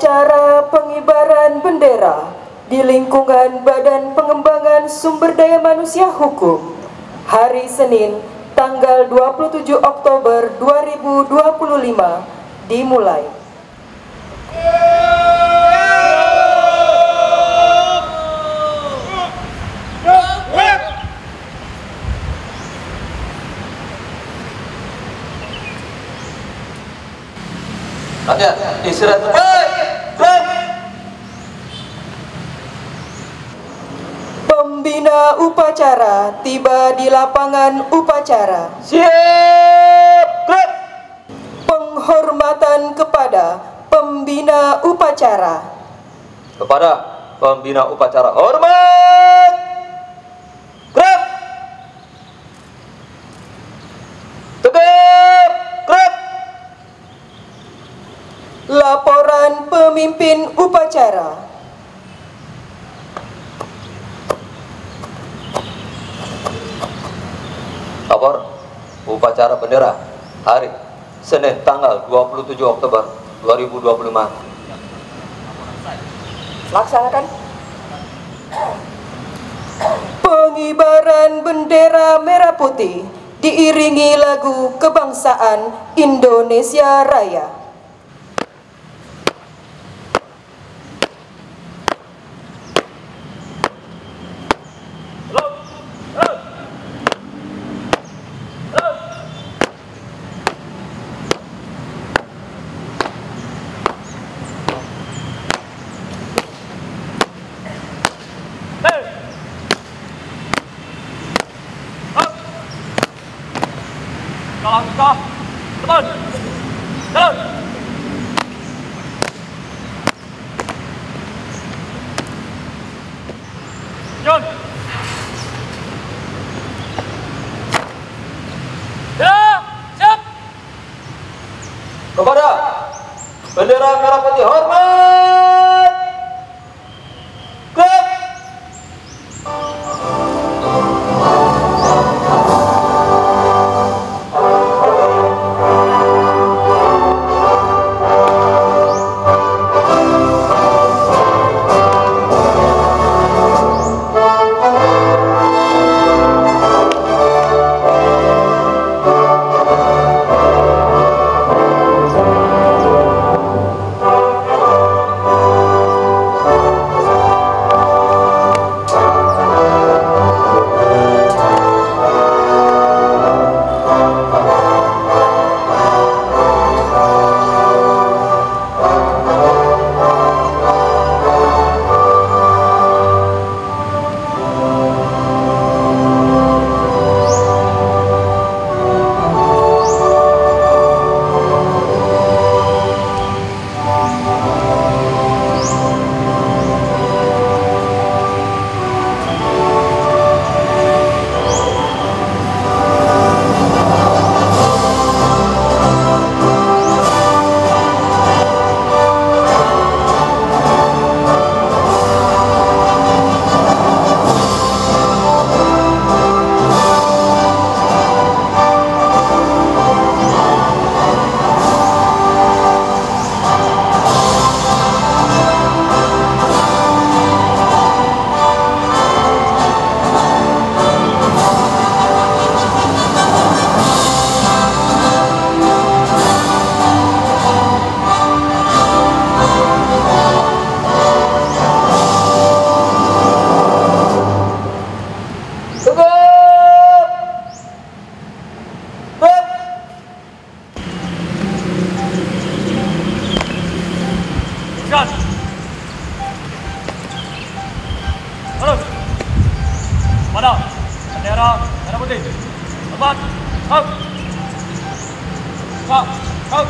Upacara pengibaran bendera di lingkungan Badan Pengembangan Sumber Daya Manusia Hukum hari Senin tanggal 27 Oktober 2025 dimulai. Rakyat, istirahat. Pembina upacara tiba di lapangan upacara. Siap, gerak. Penghormatan kepada pembina upacara. Kepada pembina upacara, hormat. Gerak. Tegap, gerak. Laporan pemimpin upacara. Lapor upacara bendera hari Senin tanggal 27 Oktober 2025. Laksanakan. Pengibaran bendera merah putih diiringi lagu kebangsaan Indonesia Raya. Langkah teman, jalan. John. Ya, siap. Kepada bendera merah putih, hormat. Gerak. Mana bendera merah putih. Tempat, out. Kak, out.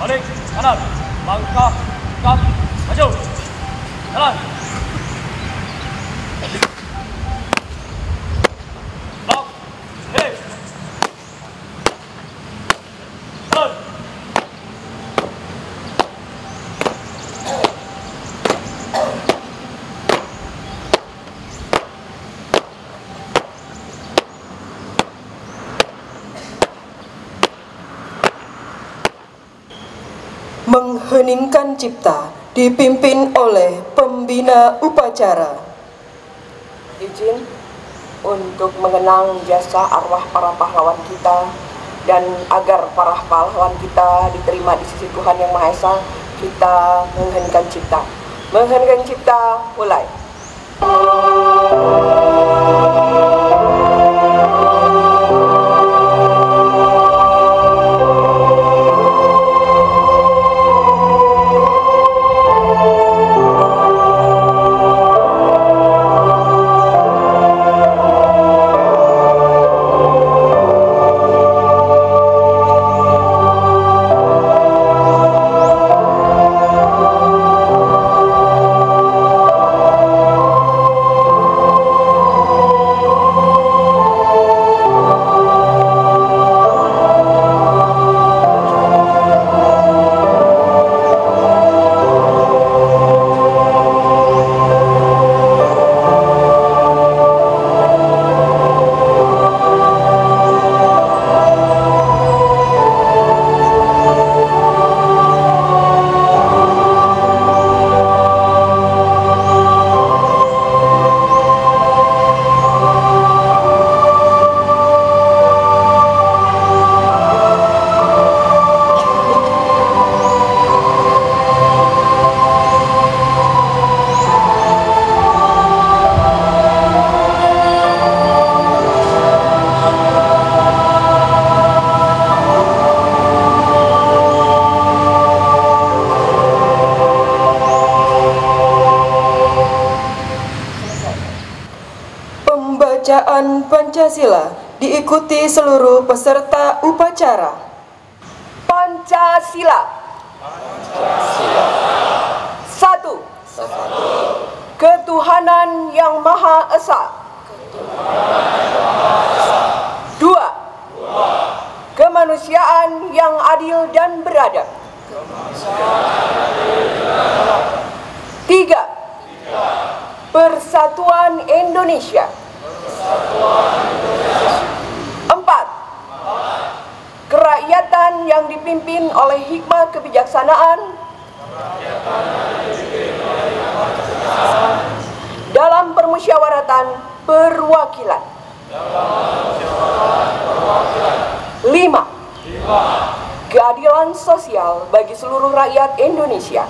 Balik kanan, langkah, kap, maju. Jalan. Lock, hit. Turn. mengheningkan cipta dipimpin oleh pembina upacara. Izin untuk mengenang jasa arwah para pahlawan kita, dan agar para pahlawan kita diterima di sisi Tuhan Yang Maha Esa, kita mengheningkan cipta. Mengheningkan cipta, mulai. Pembacaan Pancasila diikuti seluruh peserta upacara. Pancasila. Satu. Ketuhanan Yang Maha Esa. Dua. Kemanusiaan yang adil dan beradab. Tiga. Persatuan Indonesia. Empat. Kerakyatan yang dipimpin oleh hikmah kebijaksanaan dalam permusyawaratan perwakilan. 5. Keadilan sosial bagi seluruh rakyat Indonesia.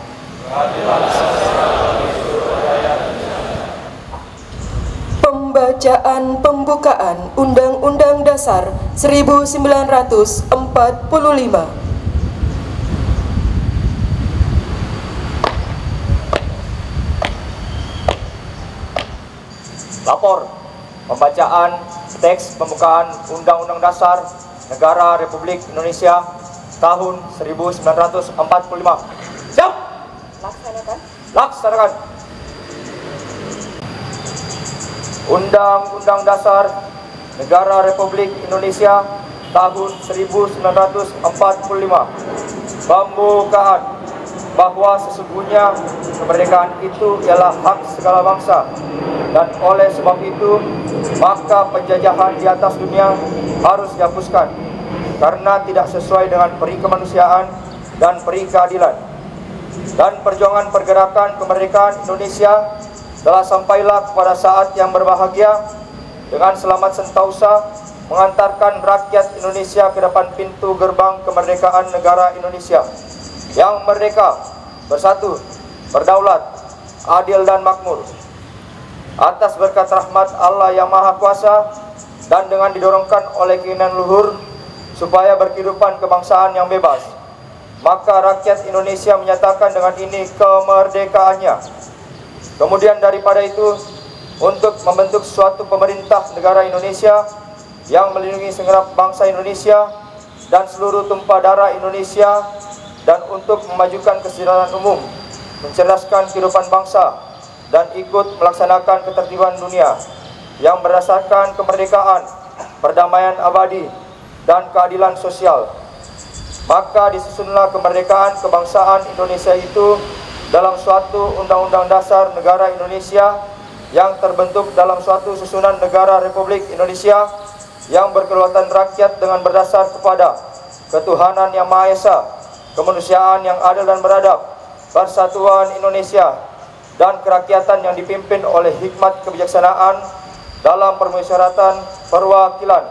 Pembacaan pembukaan Undang-Undang Dasar 1945. Lapor pembacaan teks pembukaan Undang-Undang Dasar Negara Republik Indonesia tahun 1945. Siap? Laksanakan. Laksanakan. Undang-Undang Dasar Negara Republik Indonesia tahun 1945. Pembukaan bahwa sesungguhnya kemerdekaan itu ialah hak segala bangsa, dan oleh sebab itu maka penjajahan di atas dunia harus dihapuskan karena tidak sesuai dengan peri kemanusiaan dan peri keadilan. Dan perjuangan pergerakan kemerdekaan Indonesia telah sampailah kepada saat yang berbahagia dengan selamat sentausa mengantarkan rakyat Indonesia ke depan pintu gerbang kemerdekaan negara Indonesia yang merdeka, bersatu, berdaulat, adil dan makmur. Atas berkat rahmat Allah yang Maha Kuasa dan dengan didorongkan oleh keinginan luhur supaya berkehidupan kebangsaan yang bebas, maka rakyat Indonesia menyatakan dengan ini kemerdekaannya. Kemudian daripada itu, untuk membentuk suatu pemerintah negara Indonesia yang melindungi segenap bangsa Indonesia dan seluruh tumpah darah Indonesia, dan untuk memajukan kesejahteraan umum, mencerdaskan kehidupan bangsa, dan ikut melaksanakan ketertiban dunia yang berdasarkan kemerdekaan, perdamaian abadi, dan keadilan sosial. Maka disusunlah kemerdekaan kebangsaan Indonesia itu dalam suatu Undang-Undang Dasar Negara Indonesia yang terbentuk dalam suatu susunan negara Republik Indonesia yang berkedaulatan rakyat dengan berdasar kepada ketuhanan yang Maha Esa, kemanusiaan yang adil dan beradab, persatuan Indonesia, dan kerakyatan yang dipimpin oleh hikmat kebijaksanaan dalam permusyawaratan perwakilan,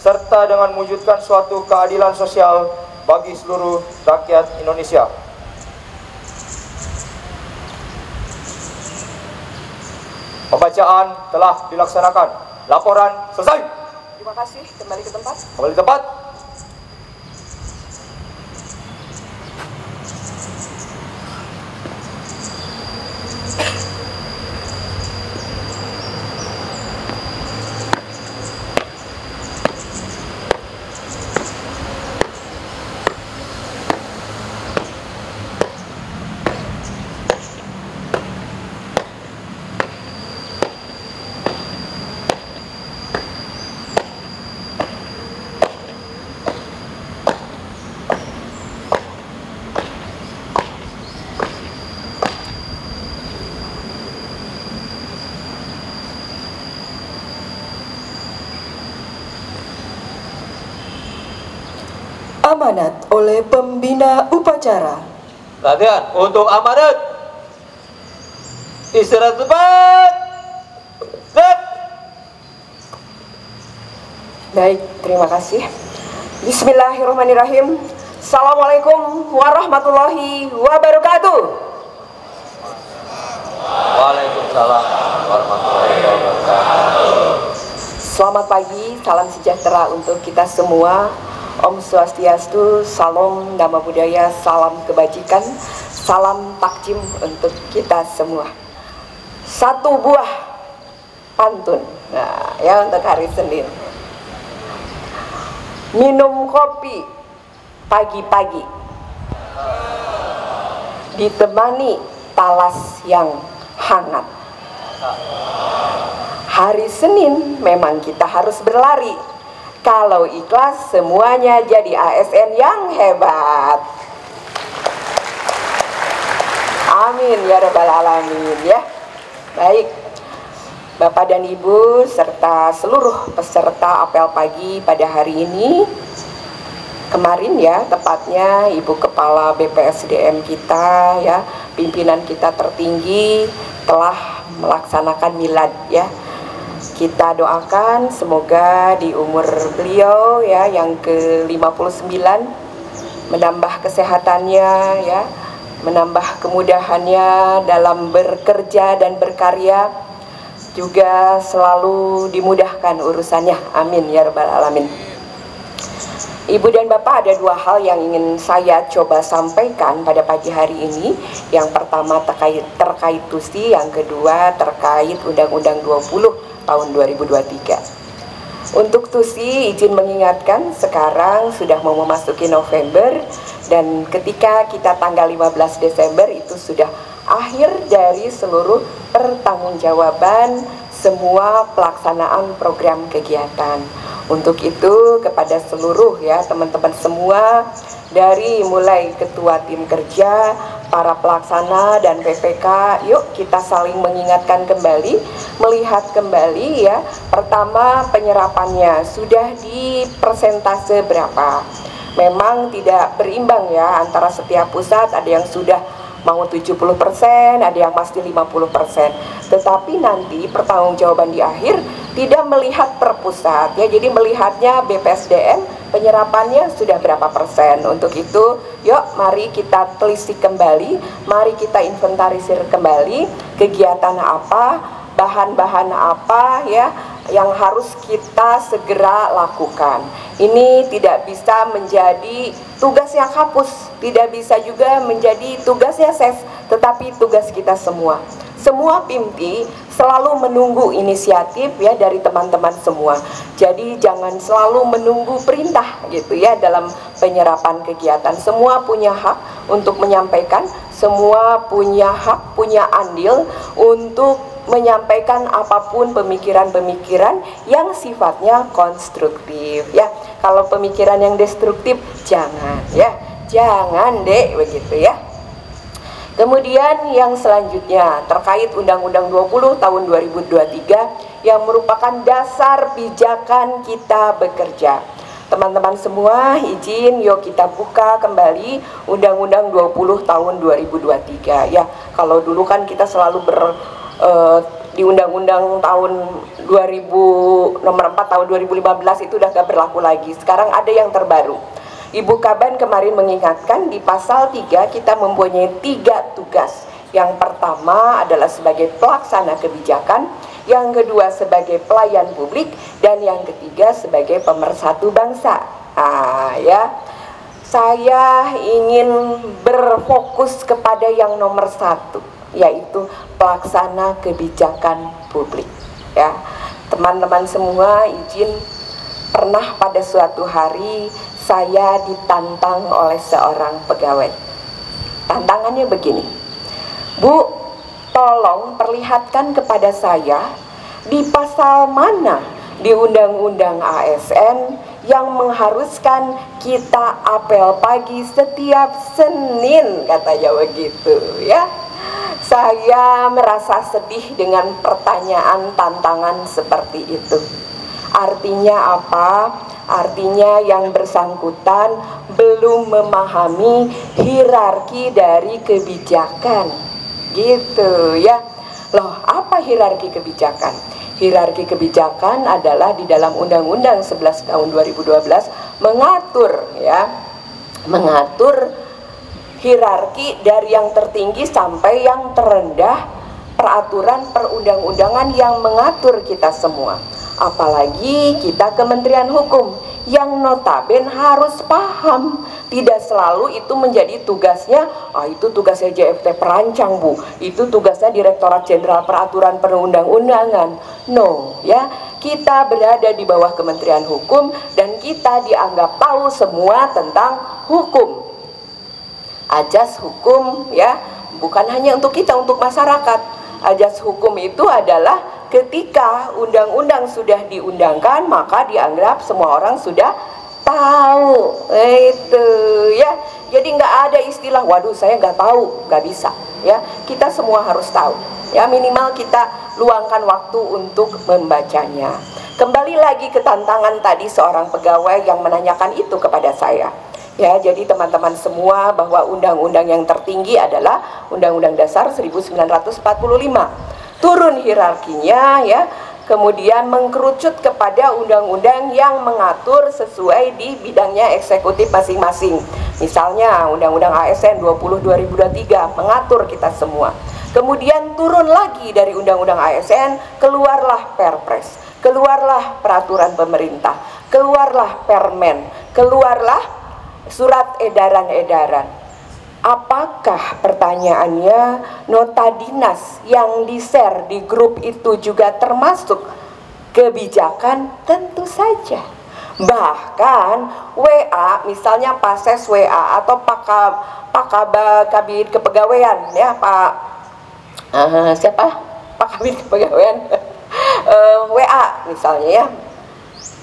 serta dengan mewujudkan suatu keadilan sosial bagi seluruh rakyat Indonesia. Pembacaan telah dilaksanakan. Laporan selesai. Terima kasih. Kembali ke tempat. Kembali ke tempat. Amanat oleh pembina upacara. Latihan untuk amanat. Istirahat tempat. Step. Baik, terima kasih. Bismillahirrahmanirrahim. Assalamualaikum warahmatullahi wabarakatuh. Waalaikumsalam warahmatullahi wabarakatuh. Selamat pagi, salam sejahtera untuk kita semua. Om Swastiastu, salam Dhamma Budaya, salam kebajikan, salam takjim untuk kita semua. Satu buah pantun, nah ya untuk hari Senin. Minum kopi pagi-pagi, ditemani talas yang hangat. Hari Senin memang kita harus berlari. Kalau ikhlas semuanya jadi ASN yang hebat. Amin ya rabbal alamin ya. Baik, Bapak dan Ibu serta seluruh peserta apel pagi pada hari ini. Kemarin ya, tepatnya Ibu Kepala BPSDM kita ya, pimpinan kita tertinggi telah melaksanakan milad ya. Kita doakan semoga di umur beliau ya yang ke-59 menambah kesehatannya ya, menambah kemudahannya dalam bekerja dan berkarya, juga selalu dimudahkan urusannya. Amin ya rabbal alamin. Ibu dan Bapak, ada dua hal yang ingin saya coba sampaikan pada pagi hari ini. Yang pertama terkait TUSI, yang kedua terkait Undang-Undang 20 tahun 2023. Untuk TUSI, izin mengingatkan sekarang sudah mau memasuki November, dan ketika kita tanggal 15 Desember itu sudah akhir dari seluruh pertanggungjawaban semua pelaksanaan program kegiatan. Untuk itu kepada seluruh ya teman-teman semua, dari mulai ketua tim kerja, para pelaksana dan PPK, yuk kita saling mengingatkan kembali, melihat kembali ya. Pertama, penyerapannya sudah di persentase berapa. Memang tidak berimbang ya antara setiap pusat, ada yang sudah mau 70%, ada yang masih 50%. Tetapi nanti pertanggungjawaban di akhir tidak melihat per pusat ya, jadi melihatnya BPSDM penyerapannya sudah berapa persen. Untuk itu yuk mari kita telisik kembali, mari kita inventarisir kembali kegiatan apa, bahan-bahan apa ya yang harus kita segera lakukan. Ini tidak bisa menjadi tugasnya Kapus, tidak bisa juga menjadi tugasnya SES, tetapi tugas kita semua. Semua PIMTI selalu menunggu inisiatif ya dari teman-teman semua. Jadi jangan selalu menunggu perintah gitu ya dalam penyerapan kegiatan. Semua punya hak untuk menyampaikan, semua punya hak, punya andil untuk menyampaikan apapun pemikiran-pemikiran yang sifatnya konstruktif ya. Kalau pemikiran yang destruktif jangan ya, jangan deh begitu ya. Kemudian yang selanjutnya terkait Undang-Undang 20 tahun 2023 yang merupakan dasar pijakan kita bekerja. Teman-teman semua, izin yuk kita buka kembali Undang-Undang 20 tahun 2023 ya. Kalau dulu kan kita selalu di Undang-Undang tahun 2000 nomor 4 tahun 2015 itu udah gak berlaku lagi. Sekarang ada yang terbaru. Ibu Kaban kemarin mengingatkan di pasal 3 kita mempunyai 3 tugas. Yang pertama adalah sebagai pelaksana kebijakan, yang kedua sebagai pelayan publik, dan yang ketiga sebagai pemersatu bangsa. Ya, saya ingin berfokus kepada yang nomor 1, yaitu pelaksana kebijakan publik. Ya, teman-teman semua, izin pernah pada suatu hari saya ditantang oleh seorang pegawai. Tantangannya begini, Bu, tolong perlihatkan kepada saya di pasal mana di Undang-Undang ASN yang mengharuskan kita apel pagi setiap Senin, katanya begitu ya. Saya merasa sedih dengan pertanyaan tantangan seperti itu. Artinya apa? Artinya yang bersangkutan belum memahami hierarki dari kebijakan. Gitu ya. Loh, apa hierarki kebijakan? Hierarki kebijakan adalah di dalam Undang-Undang 11 tahun 2012 mengatur ya, mengatur hierarki dari yang tertinggi sampai yang terendah, peraturan perundang-undangan yang mengatur kita semua. Apalagi kita Kementerian Hukum yang notaben harus paham. Tidak selalu itu menjadi tugasnya, itu tugasnya JFT perancang, Bu, itu tugasnya Direktorat Jenderal Peraturan Perundang-undangan. No, ya, kita berada di bawah Kementerian Hukum dan kita dianggap tahu semua tentang hukum. Ajas hukum ya, bukan hanya untuk kita, untuk masyarakat. Ajas hukum itu adalah ketika undang-undang sudah diundangkan, maka dianggap semua orang sudah tahu. Itu ya. Jadi nggak ada istilah, waduh saya nggak tahu, nggak bisa. Ya, kita semua harus tahu. Ya, minimal kita luangkan waktu untuk membacanya. Kembali lagi ke tantangan tadi seorang pegawai yang menanyakan itu kepada saya. Ya, jadi teman-teman semua, bahwa undang-undang yang tertinggi adalah Undang-Undang Dasar 1945. Turun hierarkinya ya, kemudian mengkerucut kepada undang-undang yang mengatur sesuai di bidangnya eksekutif masing-masing. Misalnya Undang-Undang ASN 20 2023 mengatur kita semua. Kemudian turun lagi dari Undang-Undang ASN, keluarlah Perpres, keluarlah peraturan pemerintah, keluarlah Permen, keluarlah surat edaran-edaran. Apakah, pertanyaannya, nota dinas yang di-share di grup itu juga termasuk kebijakan? Tentu saja. Bahkan WA, misalnya Pases WA atau Kabid Kepegawaian ya, siapa? Pak Kabid Kepegawaian WA misalnya ya,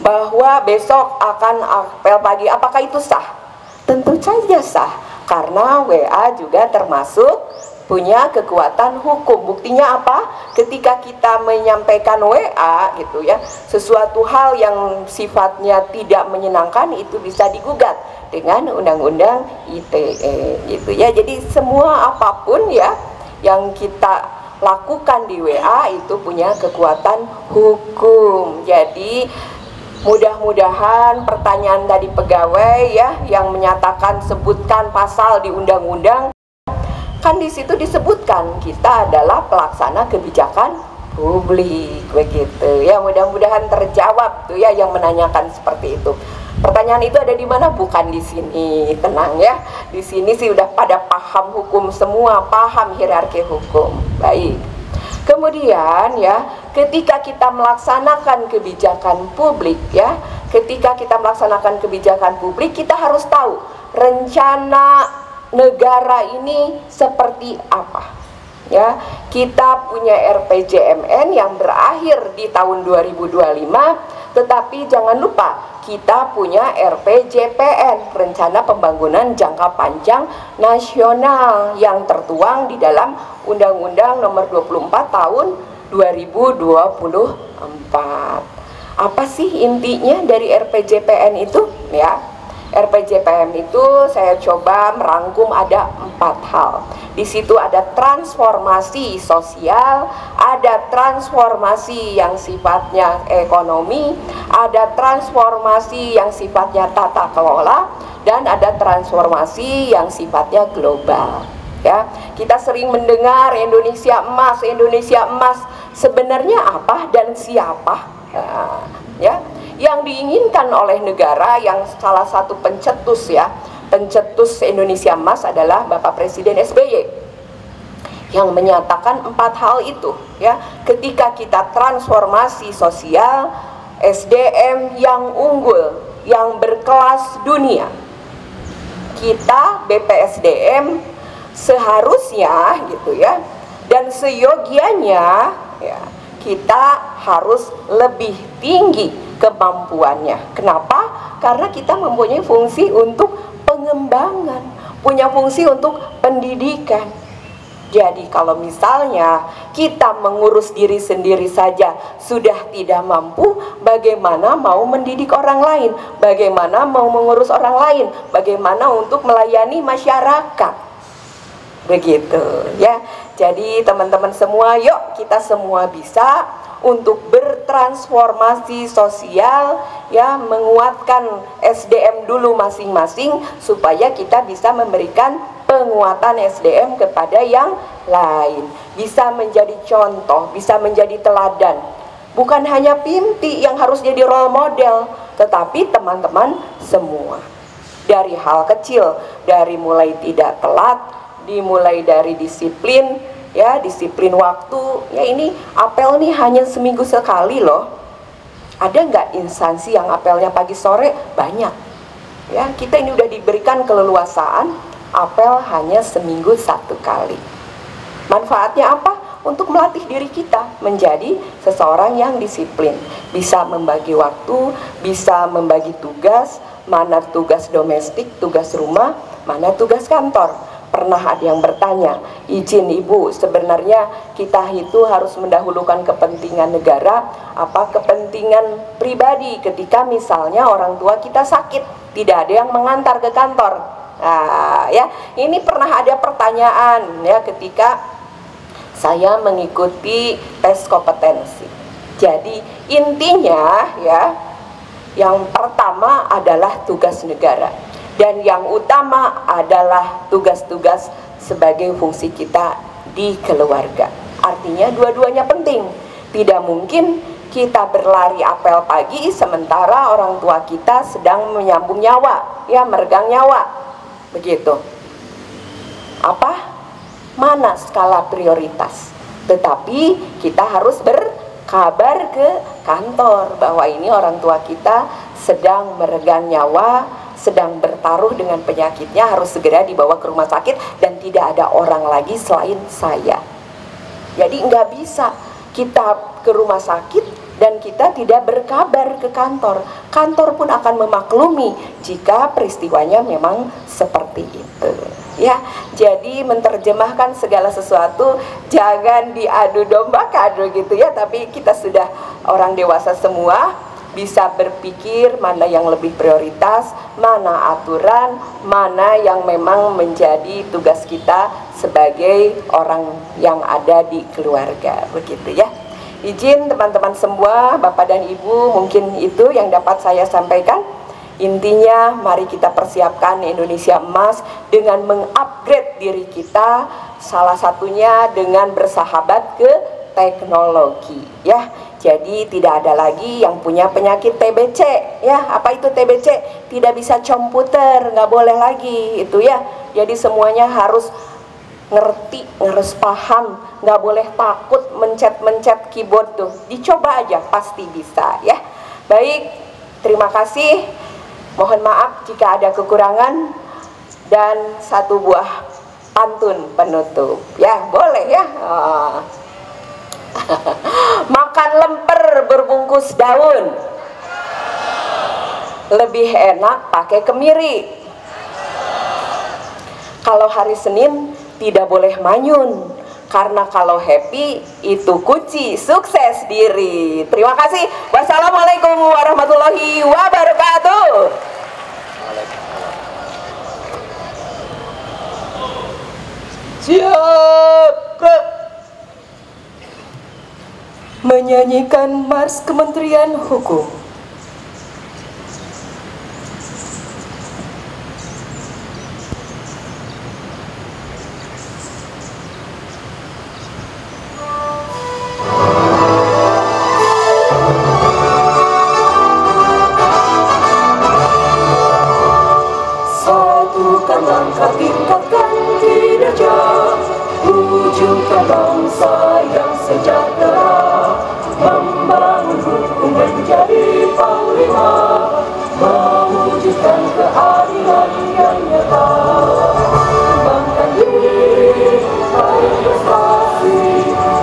bahwa besok akan apel pagi, apakah itu sah? Tentu saja sah, karena WA juga termasuk punya kekuatan hukum. Buktinya apa? Ketika kita menyampaikan WA gitu ya, sesuatu hal yang sifatnya tidak menyenangkan itu bisa digugat dengan Undang-Undang ITE gitu ya. Jadi semua apapun ya yang kita lakukan di WA itu punya kekuatan hukum. Jadi mudah-mudahan pertanyaan dari pegawai ya yang menyatakan sebutkan pasal di undang-undang, kan di situ disebutkan kita adalah pelaksana kebijakan publik begitu ya. Mudah-mudahan terjawab tuh ya yang menanyakan seperti itu. Pertanyaan itu ada di mana? Bukan di sini. Tenang ya. Di sini sih udah pada paham hukum semua, paham hierarki hukum. Baik. Kemudian ya, ketika kita melaksanakan kebijakan publik ya, ketika kita melaksanakan kebijakan publik, kita harus tahu rencana negara ini seperti apa. Ya, kita punya RPJMN yang berakhir di tahun 2025, tetapi jangan lupa kita punya RPJPN, Rencana Pembangunan Jangka Panjang Nasional, yang tertuang di dalam Undang-Undang Nomor 24 Tahun 2024. Apa sih intinya dari RPJPN itu? Ya, RPJPN itu saya coba merangkum ada 4 hal. Di situ ada transformasi sosial, ada transformasi yang sifatnya ekonomi, ada transformasi yang sifatnya tata kelola, dan ada transformasi yang sifatnya global. Ya, kita sering mendengar Indonesia emas, Indonesia emas. Sebenarnya apa dan siapa? Ya, yang diinginkan oleh negara yang salah satu pencetus Indonesia emas adalah Bapak Presiden SBY yang menyatakan 4 hal itu. Ya, ketika kita transformasi sosial, SDM yang unggul, yang berkelas dunia, kita BPSDM seharusnya gitu ya, dan seyogianya ya, kita harus lebih tinggi kemampuannya. Kenapa? Karena kita mempunyai fungsi untuk pengembangan, punya fungsi untuk pendidikan. Jadi kalau misalnya kita mengurus diri sendiri saja sudah tidak mampu, bagaimana mau mendidik orang lain? Bagaimana mau mengurus orang lain? Bagaimana untuk melayani masyarakat? Begitu ya. Jadi teman-teman semua, yuk kita semua bisa untuk bertransformasi sosial ya, menguatkan SDM dulu masing-masing supaya kita bisa memberikan penguatan SDM kepada yang lain, bisa menjadi contoh, bisa menjadi teladan. Bukan hanya Pimti yang harus jadi role model, tetapi teman-teman semua. Dari hal kecil, dari mulai tidak telat, dimulai dari disiplin ya, disiplin waktu ya. Ini apel nih hanya seminggu sekali loh. Ada nggak instansi yang apelnya pagi sore? Banyak ya. Kita ini udah diberikan keleluasaan apel hanya seminggu 1 kali. Manfaatnya apa? Untuk melatih diri kita menjadi seseorang yang disiplin, bisa membagi waktu, bisa membagi tugas, mana tugas domestik, tugas rumah, mana tugas kantor. Pernah ada yang bertanya, izin Ibu, sebenarnya kita itu harus mendahulukan kepentingan negara apa kepentingan pribadi ketika misalnya orang tua kita sakit, tidak ada yang mengantar ke kantor. Nah, ya, ini pernah ada pertanyaan ya ketika saya mengikuti tes kompetensi. Jadi intinya ya, yang pertama adalah tugas negara. Dan yang utama adalah tugas-tugas sebagai fungsi kita di keluarga. Artinya dua-duanya penting. Tidak mungkin kita berlari apel pagi sementara orang tua kita sedang menyambung nyawa, ya, meregang nyawa. Begitu. Apa? Mana skala prioritas? Tetapi kita harus berkabar ke kantor bahwa ini orang tua kita sedang meregang nyawa, sedang bertaruh dengan penyakitnya, harus segera dibawa ke rumah sakit dan tidak ada orang lagi selain saya. Jadi nggak bisa kita ke rumah sakit dan kita tidak berkabar ke kantor. Kantor pun akan memaklumi jika peristiwanya memang seperti itu. Ya, jadi menerjemahkan segala sesuatu jangan diadu domba kado gitu ya, tapi kita sudah orang dewasa semua, bisa berpikir mana yang lebih prioritas, mana aturan, mana yang memang menjadi tugas kita sebagai orang yang ada di keluarga, begitu ya. Izin teman-teman semua, Bapak dan Ibu, mungkin itu yang dapat saya sampaikan. Intinya mari kita persiapkan Indonesia emas dengan mengupgrade diri kita, salah satunya dengan bersahabat ke teknologi ya. Jadi tidak ada lagi yang punya penyakit TBC ya. Apa itu TBC? Tidak bisa komputer, nggak boleh lagi itu ya. Jadi semuanya harus ngerti, harus paham, nggak boleh takut mencet keyboard tuh. Dicoba aja, pasti bisa ya. Baik, terima kasih. Mohon maaf jika ada kekurangan, dan 1 buah pantun penutup ya, boleh ya. Makan lemper berbungkus daun lebih enak pakai kemiri. Kalau hari Senin tidak boleh manyun, karena kalau happy itu kunci sukses diri. Terima kasih. Wassalamualaikum warahmatullahi wabarakatuh. Siap, gerak. Menyanyikan Mars Kementerian Hukum. Satukan langkah, tingkatkan kinerja, wujudkan bangsa yang sejahtera, membangun hukum menjadi panglima, mewujudkan keadilan yang nyata, kembangkan diri, meraih prestasi,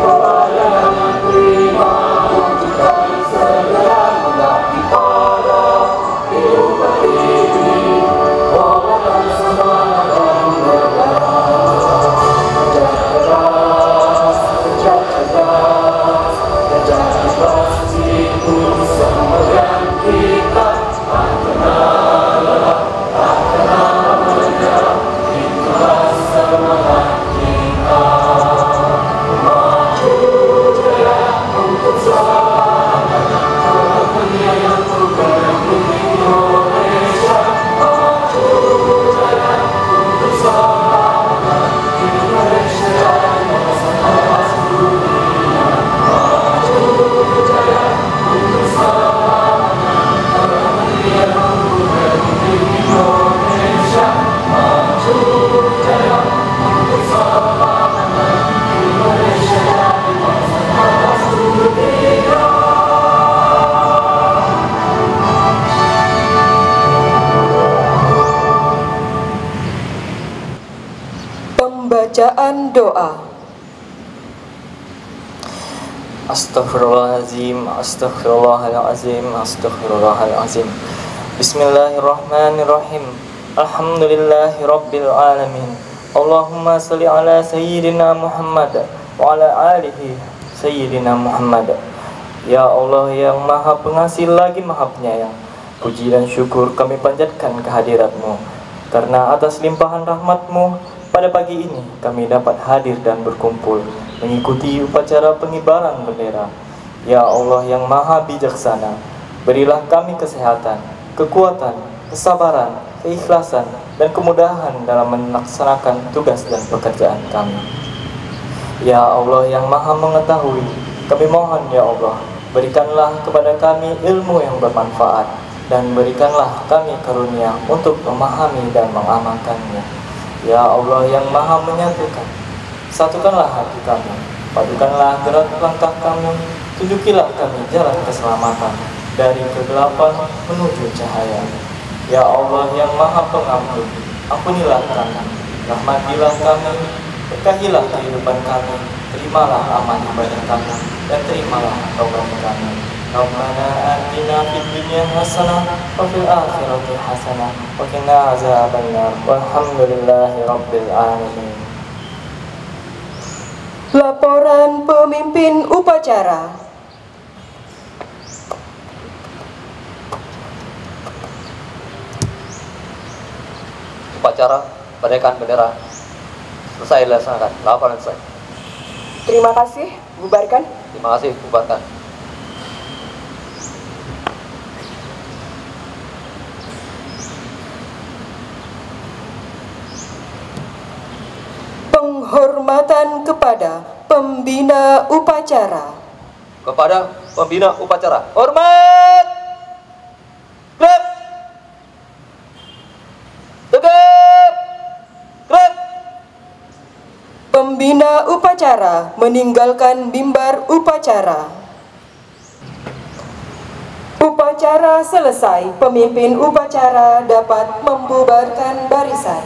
pelayanan prima, wujudkan segera mengabdi pada hidup pertiwi, bawakan semangat dan negara, kerja keras, kerja cerdas, kerja ikhlas, itu semua yang kita tak kenal lelah, tak kenal menyerah, itulah semangat kita. Maju jaya untuk selamat kepentingan Indonesia. Maju jaya untuk selamat Indonesia yang seluas dunia. Maju jaya untuk selamat kepentingan Indonesia. Maju jaya untuk selamat Indonesia yang seluas dunia. Pembacaan doa. Astaghfirullahaladzim, astaghfirullahaladzim, astaghfirullahaladzim. Bismillahirrahmanirrahim. Alhamdulillahi rabbil alamin. Allahumma salli ala sayyidina Muhammad wa ala alihi sayyidina Muhammad. Ya Allah yang maha pengasih lagi maha penyayang, puji dan syukur kami panjatkan kehadirat-Mu, karena atas limpahan rahmat-Mu pada pagi ini kami dapat hadir dan berkumpul mengikuti upacara pengibaran bendera. Ya Allah yang maha bijaksana, berilah kami kesehatan, kekuatan, kesabaran, keikhlasan, dan kemudahan dalam melaksanakan tugas dan pekerjaan kami. Ya Allah yang maha mengetahui, kami mohon ya Allah, berikanlah kepada kami ilmu yang bermanfaat, dan berikanlah kami karunia untuk memahami dan mengamalkannya. Ya Allah yang maha menyatukan, satukanlah hati kami, padukanlah gerak langkah kami, tunjukilah kami jalan keselamatan dari kegelapan menuju cahaya. Ya Allah yang maha pengampun, ampunilah kami, rahmatilah kami, berkahilah kehidupan kami, terimalah amal ibadah kami, dan terimalah taubat kami. Rabbana atina fid dunya hasanah wa fil akhirati hasanah wa qina azabannar. Walhamdulillahi rabbil alamin. Laporan pemimpin upacara. Upacara penaikan bendera selesai dilaksanakan. Laporan selesai. Terima kasih, bubarkan. Terima kasih, bubarkan. Penghormatan kepada pembina upacara. Kepada pembina upacara, hormat, gerak, tegap, gerak. Pembina upacara meninggalkan mimbar upacara. Upacara selesai, pemimpin upacara dapat membubarkan barisan.